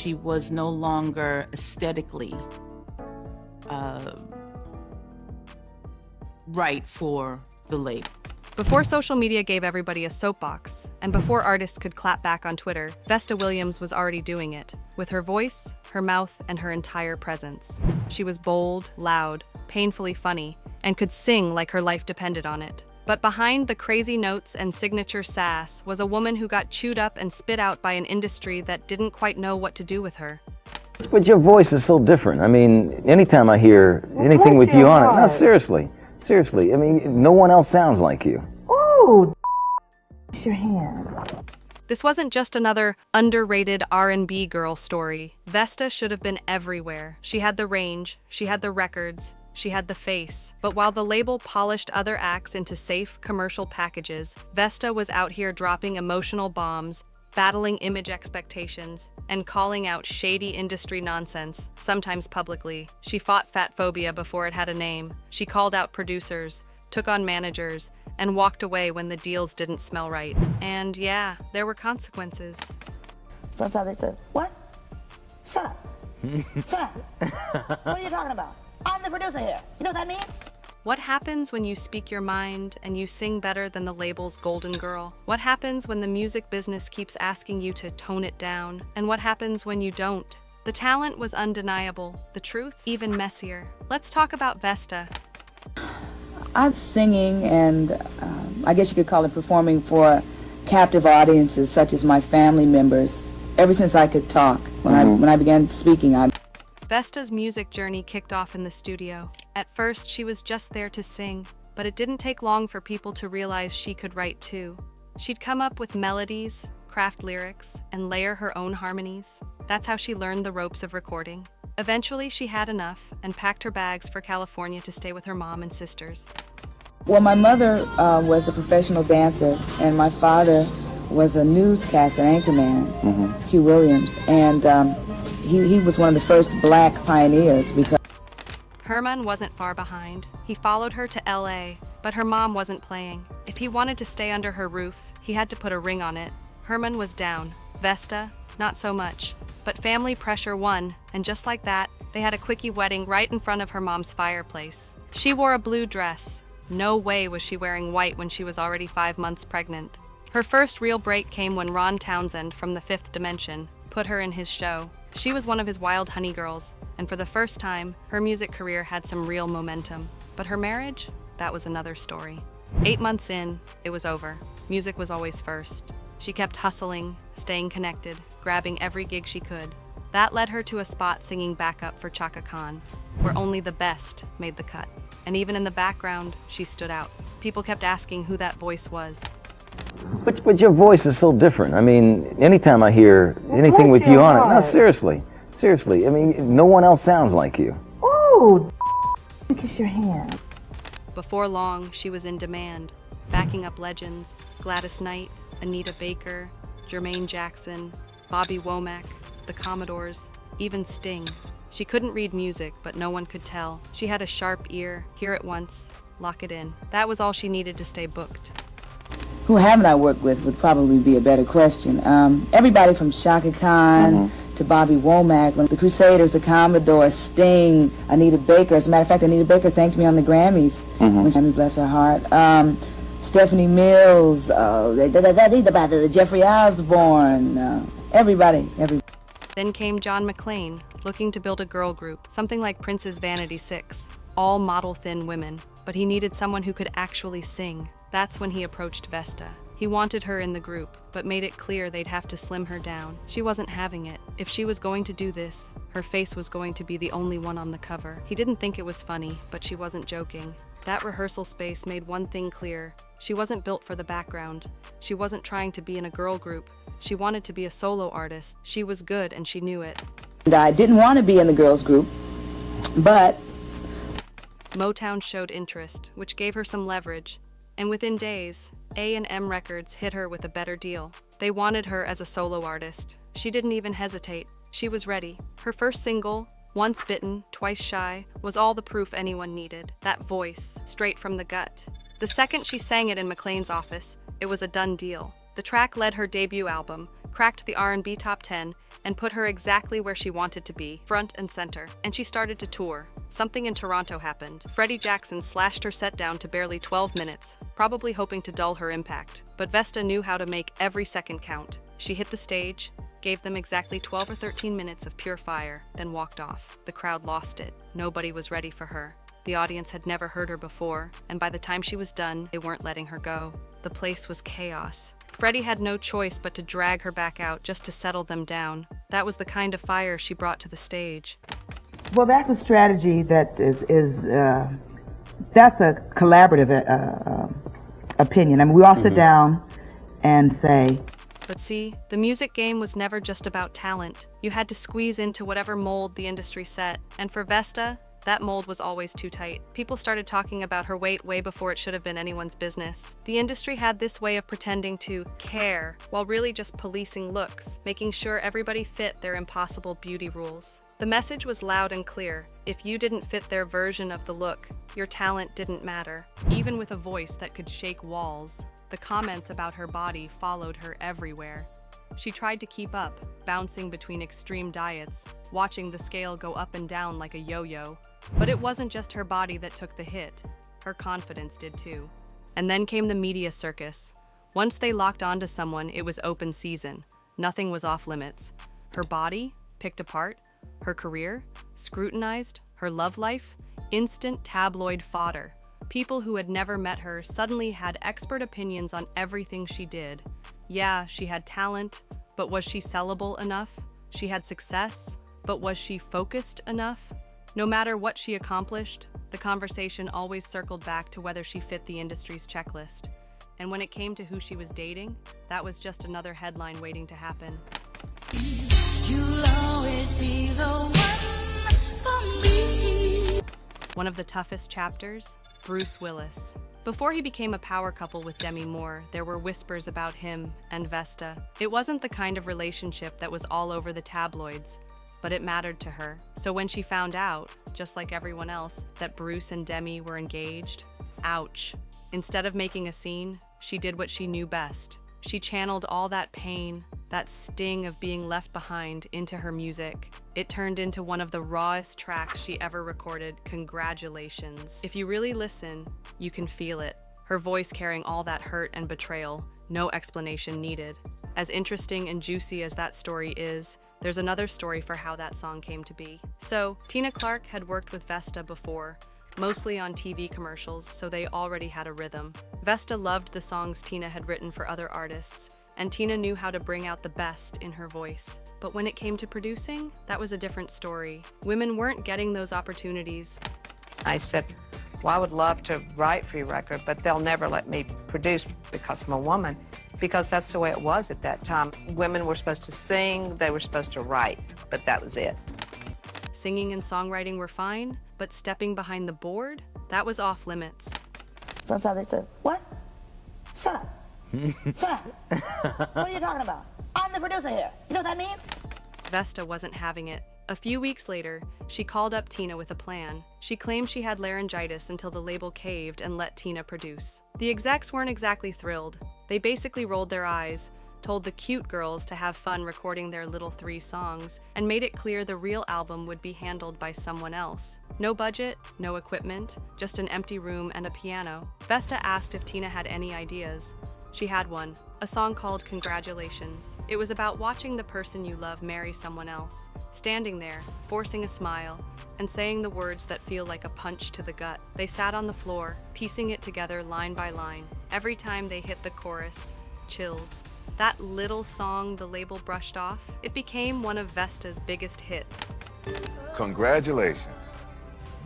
she was no longer aesthetically right for the label. Before social media gave everybody a soapbox, and before artists could clap back on Twitter, Vesta Williams was already doing it, with her voice, her mouth, and her entire presence. She was bold, loud, painfully funny, and could sing like her life depended on it. But behind the crazy notes and signature sass was a woman who got chewed up and spit out by an industry that didn't quite know what to do with her. But your voice is so different. I mean, anytime I hear anything with you on it, no, seriously, I mean, no one else sounds like you. Ooh, your hand. This wasn't just another underrated R&B girl story. Vesta should have been everywhere. She had the range, she had the records, she had the face. But while the label polished other acts into safe commercial packages, Vesta was out here dropping emotional bombs, battling image expectations, and calling out shady industry nonsense, sometimes publicly. She fought fat phobia before it had a name. She called out producers, took on managers, and walked away when the deals didn't smell right. And yeah, there were consequences. Sometimes they say, what? Shut up. Shut up. What are you talking about? I'm the producer here. You know what that means? What happens when you speak your mind and you sing better than the label's golden girl? What happens when the music business keeps asking you to tone it down? And what happens when you don't? The talent was undeniable, the truth even messier. Let's talk about Vesta. I'm singing and I guess you could call it performing for captive audiences such as my family members ever since I could talk. When I began speaking, Vesta's music journey kicked off in the studio. At first, she was just there to sing, but it didn't take long for people to realize she could write too. She'd come up with melodies, craft lyrics, and layer her own harmonies. That's how she learned the ropes of recording. Eventually, she had enough and packed her bags for California to stay with her mom and sisters. Well, my mother was a professional dancer, and my father was a newscaster, anchorman, Hugh Williams, and he was one of the first black pioneers because Herman wasn't far behind. He followed her to LA, but her mom wasn't playing. If he wanted to stay under her roof, he had to put a ring on it. Herman was down. Vesta, not so much. But family pressure won, and just like that, they had a quickie wedding right in front of her mom's fireplace. She wore a blue dress. No way was she wearing white when she was already 5 months pregnant. Her first real break came when Ron Townsend from The Fifth Dimension put her in his show. She was one of his wild honey girls, and for the first time, her music career had some real momentum. But her marriage? That was another story. 8 months in, it was over. Music was always first. She kept hustling, staying connected, grabbing every gig she could. That led her to a spot singing backup for Chaka Khan, where only the best made the cut. And even in the background, she stood out. People kept asking who that voice was. But your voice is so different. I mean, anytime I hear anything with you on it, no, seriously, I mean, no one else sounds like you. Ooh, kiss your hand. Before long, she was in demand, backing up legends, Gladys Knight, Anita Baker, Jermaine Jackson, Bobby Womack, the Commodores, even Sting. She couldn't read music, but no one could tell. She had a sharp ear, hear it once, lock it in. That was all she needed to stay booked. who haven't I worked with would probably be a better question. Everybody from Chaka Khan to Bobby Womack, when the Crusaders, the Commodores, Sting, Anita Baker. As a matter of fact, Anita Baker thanked me on the Grammys. When she, bless her heart. Stephanie Mills, Jeffrey Osborne, everybody. Then came John McClane, looking to build a girl group, something like Prince's Vanity 6, all model-thin women. But he needed someone who could actually sing. That's when he approached Vesta. He wanted her in the group, but made it clear they'd have to slim her down. She wasn't having it. If she was going to do this, her face was going to be the only one on the cover. He didn't think it was funny, but she wasn't joking. That rehearsal space made one thing clear. She wasn't built for the background. She wasn't trying to be in a girl group. She wanted to be a solo artist. She was good and she knew it. And I didn't want to be in the girls group, but Motown showed interest, which gave her some leverage. And within days, A&M Records hit her with a better deal. They wanted her as a solo artist. She didn't even hesitate. She was ready. Her first single, Once Bitten, Twice Shy, was all the proof anyone needed. That voice, straight from the gut. The second she sang it in McClane's office, it was a done deal. The track led her debut album, cracked the R&B top 10, and put her exactly where she wanted to be, front and center. And she started to tour. Something in Toronto happened. Freddie Jackson slashed her set down to barely 12 minutes, probably hoping to dull her impact. But Vesta knew how to make every second count. She hit the stage, gave them exactly 12 or 13 minutes of pure fire, then walked off. The crowd lost it. Nobody was ready for her. The audience had never heard her before, and by the time she was done, they weren't letting her go. The place was chaos. Freddie had no choice but to drag her back out just to settle them down. That was the kind of fire she brought to the stage. Well, that's a strategy that that's a collaborative opinion. I mean, we all sit down and say, But see, the music game was never just about talent. You had to squeeze into whatever mold the industry set, and for Vesta, that mold was always too tight. People started talking about her weight way before it should have been anyone's business. The industry had this way of pretending to care, while really just policing looks, making sure everybody fit their impossible beauty rules. The message was loud and clear. If you didn't fit their version of the look, your talent didn't matter. Even with a voice that could shake walls, the comments about her body followed her everywhere. She tried to keep up, bouncing between extreme diets, watching the scale go up and down like a yo-yo. But it wasn't just her body that took the hit. Her confidence did too. And then came the media circus. Once they locked onto someone, it was open season. Nothing was off limits. Her body, picked apart. Her career, scrutinized. Her love life, instant tabloid fodder. People who had never met her suddenly had expert opinions on everything she did. Yeah, she had talent, but was she sellable enough? She had success, but was she focused enough? No matter what she accomplished, the conversation always circled back to whether she fit the industry's checklist. And when it came to who she was dating, that was just another headline waiting to happen. You'll always be the one for me. One of the toughest chapters, Bruce Willis. Before he became a power couple with Demi Moore, there were whispers about him and Vesta. It wasn't the kind of relationship that was all over the tabloids, but it mattered to her. So when she found out, just like everyone else, that Bruce and Demi were engaged, ouch. Instead of making a scene, she did what she knew best. She channeled all that pain, that sting of being left behind, into her music. It turned into one of the rawest tracks she ever recorded, Congratulations. If you really listen, you can feel it. Her voice carrying all that hurt and betrayal, no explanation needed. As interesting and juicy as that story is, there's another story for how that song came to be. So, Tina Clark had worked with Vesta before, mostly on TV commercials, so they already had a rhythm. Vesta loved the songs Tina had written for other artists, and Tina knew how to bring out the best in her voice. But when it came to producing, that was a different story. Women weren't getting those opportunities. I said, well, I would love to write for your record, but they'll never let me produce because I'm a woman, because that's the way it was at that time. Women were supposed to sing, they were supposed to write, but that was it. Singing and songwriting were fine, but stepping behind the board, that was off limits. sometimes they say, what? Shut up. Sit down. What are you talking about? I'm the producer here. You know what that means? Vesta wasn't having it. A few weeks later, she called up Tina with a plan. She claimed she had laryngitis until the label caved and let Tina produce. The execs weren't exactly thrilled. They basically rolled their eyes, told the cute girls to have fun recording their little 3 songs, and made it clear the real album would be handled by someone else. No budget, no equipment, just an empty room and a piano. Vesta asked if Tina had any ideas. She had one, a song called Congratulations. It was about watching the person you love marry someone else, standing there, forcing a smile, and saying the words that feel like a punch to the gut. They sat on the floor, piecing it together line by line. Every time they hit the chorus, chills. That little song the label brushed off, it became one of Vesta's biggest hits. Congratulations.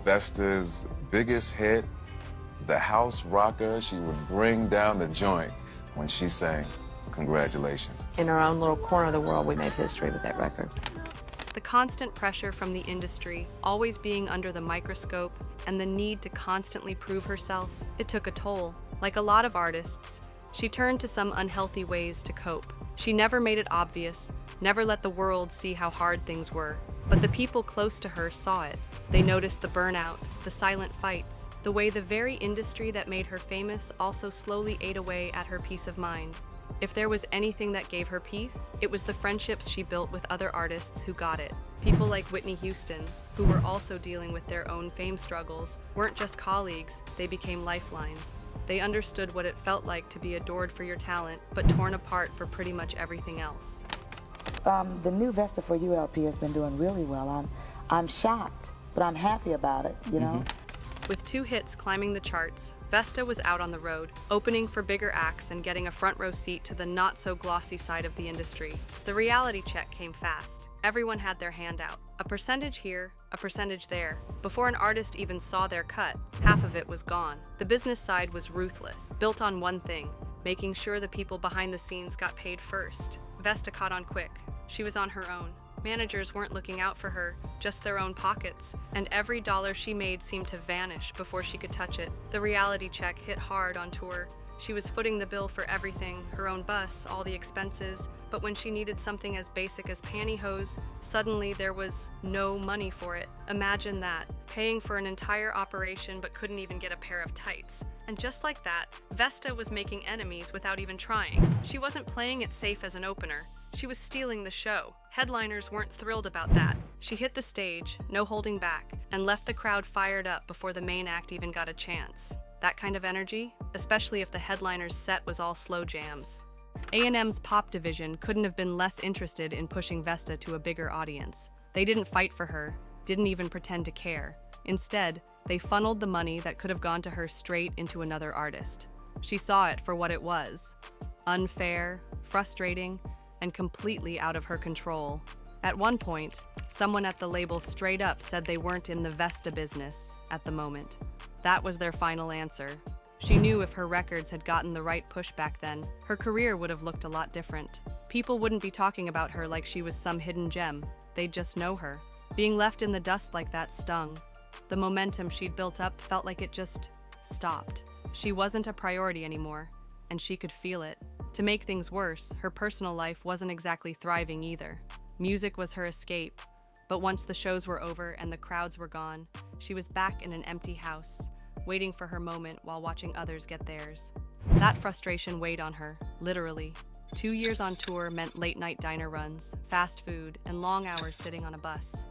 Vesta's biggest hit, the house rocker. She would bring down the joint when she sang Congratulations. In our own little corner of the world, we made history with that record. The constant pressure from the industry, always being under the microscope, and the need to constantly prove herself, it took a toll. Like a lot of artists, she turned to some unhealthy ways to cope. She never made it obvious, never let the world see how hard things were. But the people close to her saw it. They noticed the burnout, the silent fights, the way the very industry that made her famous also slowly ate away at her peace of mind. If there was anything that gave her peace, it was the friendships she built with other artists who got it. People like Whitney Houston, who were also dealing with their own fame struggles, weren't just colleagues, they became lifelines. They understood what it felt like to be adored for your talent, but torn apart for pretty much everything else. The new Vesta for You LP has been doing really well. I'm shocked, but I'm happy about it, you know? With 2 hits climbing the charts, Vesta was out on the road, opening for bigger acts and getting a front row seat to the not-so-glossy side of the industry. The reality check came fast. Everyone had their hand out. A percentage here, a percentage there. Before an artist even saw their cut, half of it was gone. The business side was ruthless, built on one thing, making sure the people behind the scenes got paid first. Vesta caught on quick. She was on her own. Managers weren't looking out for her, just their own pockets, and every dollar she made seemed to vanish before she could touch it. The reality check hit hard on tour. She was footing the bill for everything, her own bus, all the expenses, but when she needed something as basic as pantyhose, suddenly there was no money for it. Imagine that, paying for an entire operation but couldn't even get a pair of tights. And just like that, Vesta was making enemies without even trying. She wasn't playing it safe as an opener. She was stealing the show. Headliners weren't thrilled about that. She hit the stage, no holding back, and left the crowd fired up before the main act even got a chance. That kind of energy, especially if the headliner's set was all slow jams. A&M's pop division couldn't have been less interested in pushing Vesta to a bigger audience. They didn't fight for her, didn't even pretend to care. Instead, they funneled the money that could have gone to her straight into another artist. She saw it for what it was: unfair, frustrating, and completely out of her control. At one point, someone at the label straight up said they weren't in the Vesta business at the moment. That was their final answer. She knew if her records had gotten the right push back then, her career would have looked a lot different. People wouldn't be talking about her like she was some hidden gem. They'd just know her. Being left in the dust like that stung. The momentum she'd built up felt like it just stopped. She wasn't a priority anymore, and she could feel it. To make things worse, her personal life wasn't exactly thriving either. Music was her escape, but once the shows were over and the crowds were gone, she was back in an empty house, waiting for her moment while watching others get theirs. That frustration weighed on her, literally. 2 years on tour meant late-night diner runs, fast food, and long hours sitting on a bus.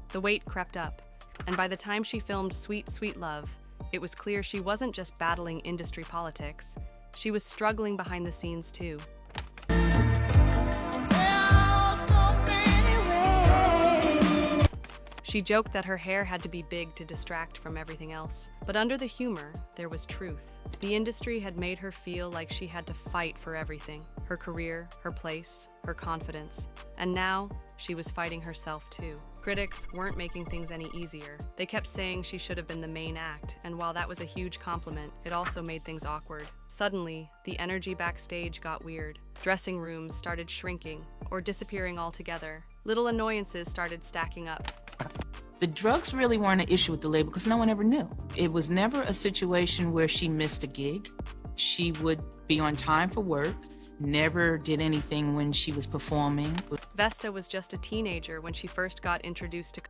The weight crept up, and by the time she filmed Sweet, Sweet Love, it was clear she wasn't just battling industry politics. She was struggling behind the scenes too. She joked that her hair had to be big to distract from everything else. But under the humor, there was truth. The industry had made her feel like she had to fight for everything: her career, her place, her confidence. And now, she was fighting herself too. Critics weren't making things any easier. They kept saying she should have been the main act, and while that was a huge compliment, it also made things awkward. Suddenly, the energy backstage got weird. Dressing rooms started shrinking or disappearing altogether. Little annoyances started stacking up. The drugs really weren't an issue with the label because no one ever knew. It was never a situation where she missed a gig. She would be on time for work, never did anything when she was performing. Vesta was just a teenager when she first got introduced to.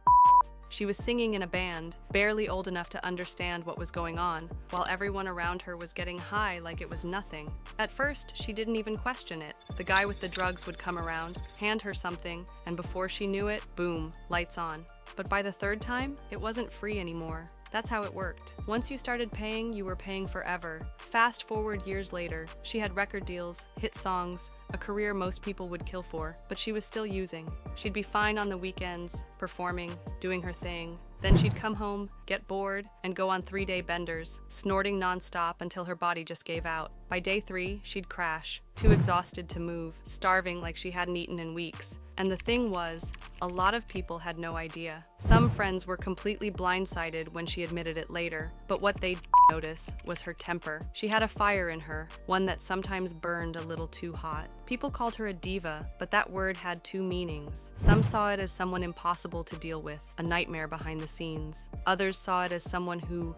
She was singing in a band, barely old enough to understand what was going on, while everyone around her was getting high like it was nothing. At first, she didn't even question it. The guy with the drugs would come around, hand her something, and before she knew it, boom, lights on. But by the third time, it wasn't free anymore. That's how it worked. Once you started paying, you were paying forever. Fast forward years later, she had record deals, hit songs, a career most people would kill for, but she was still using. She'd be fine on the weekends, performing, doing her thing. Then she'd come home, get bored, and go on 3-day benders, snorting nonstop until her body just gave out. By day 3, she'd crash, too exhausted to move, starving like she hadn't eaten in weeks. And the thing was, a lot of people had no idea. Some friends were completely blindsided when she admitted it later, but what they'd notice was her temper. She had a fire in her, one that sometimes burned a little too hot. People called her a diva, but that word had 2 meanings. Some saw it as someone impossible to deal with, a nightmare behind the scenes. Others saw it as someone who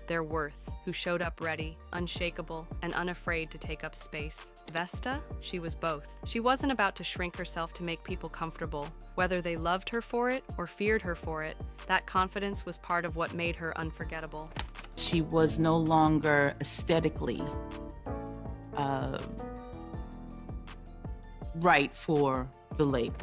their worth, who showed up ready, unshakable, and unafraid to take up space. Vesta? She was both. She wasn't about to shrink herself to make people comfortable. Whether they loved her for it or feared her for it, that confidence was part of what made her unforgettable. She was no longer aesthetically right for the label.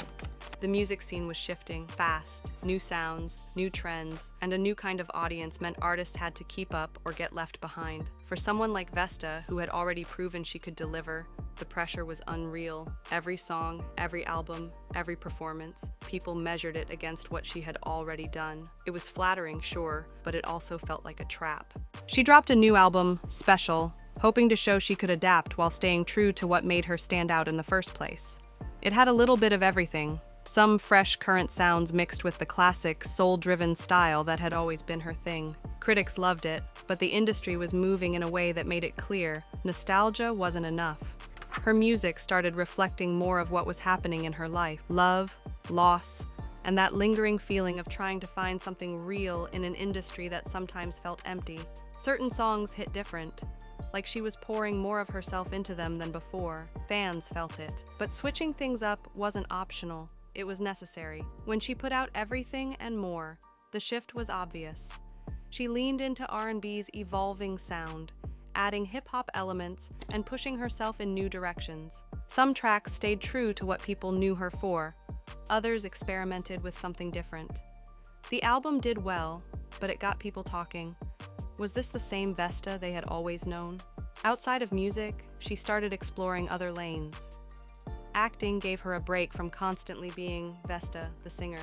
The music scene was shifting fast. New sounds, new trends, and a new kind of audience meant artists had to keep up or get left behind. For someone like Vesta, who had already proven she could deliver, the pressure was unreal. Every song, every album, every performance, people measured it against what she had already done. It was flattering, sure, but it also felt like a trap. She dropped a new album, Special, hoping to show she could adapt while staying true to what made her stand out in the first place. It had a little bit of everything. Some fresh, current sounds mixed with the classic, soul-driven style that had always been her thing. Critics loved it, but the industry was moving in a way that made it clear nostalgia wasn't enough. Her music started reflecting more of what was happening in her life: love, loss, and that lingering feeling of trying to find something real in an industry that sometimes felt empty. Certain songs hit different, like she was pouring more of herself into them than before. Fans felt it. But switching things up wasn't optional. It was necessary. When she put out everything and more, the shift was obvious. She leaned into R&B's evolving sound, adding hip-hop elements and pushing herself in new directions. Some tracks stayed true to what people knew her for. Others experimented with something different. The album did well, but it got people talking. Was this the same Vesta they had always known? Outside of music, she started exploring other lanes. Acting gave her a break from constantly being Vesta, the singer.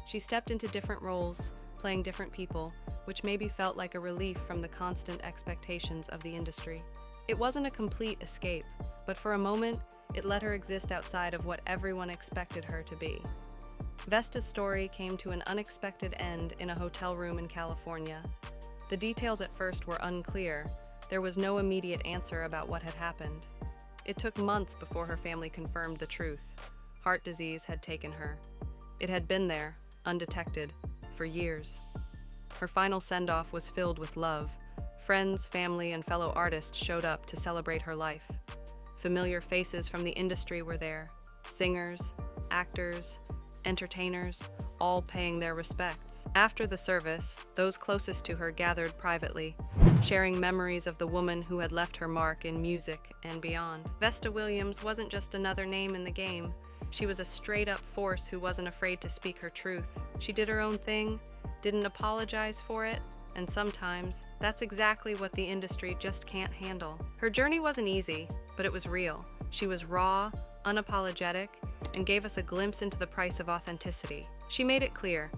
She stepped into different roles, playing different people, which maybe felt like a relief from the constant expectations of the industry. It wasn't a complete escape, but for a moment, it let her exist outside of what everyone expected her to be. Vesta's story came to an unexpected end in a hotel room in California. The details at first were unclear. There was no immediate answer about what had happened. It took months before her family confirmed the truth. Heart disease had taken her. It had been there, undetected, for years. Her final send-off was filled with love. Friends, family, and fellow artists showed up to celebrate her life. Familiar faces from the industry were there. Singers, actors, entertainers, all paying their respects. After the service, those closest to her gathered privately, sharing memories of the woman who had left her mark in music and beyond. Vesta Williams wasn't just another name in the game. She was a straight-up force who wasn't afraid to speak her truth. She did her own thing, didn't apologize for it, and sometimes that's exactly what the industry just can't handle. Her journey wasn't easy, but it was real. She was raw, unapologetic, and gave us a glimpse into the price of authenticity. She made it clear,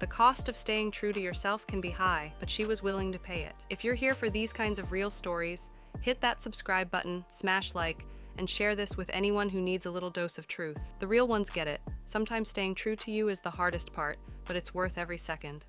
the cost of staying true to yourself can be high, but she was willing to pay it. If you're here for these kinds of real stories, hit that subscribe button, smash like, and share this with anyone who needs a little dose of truth. The real ones get it. Sometimes staying true to you is the hardest part, but it's worth every second.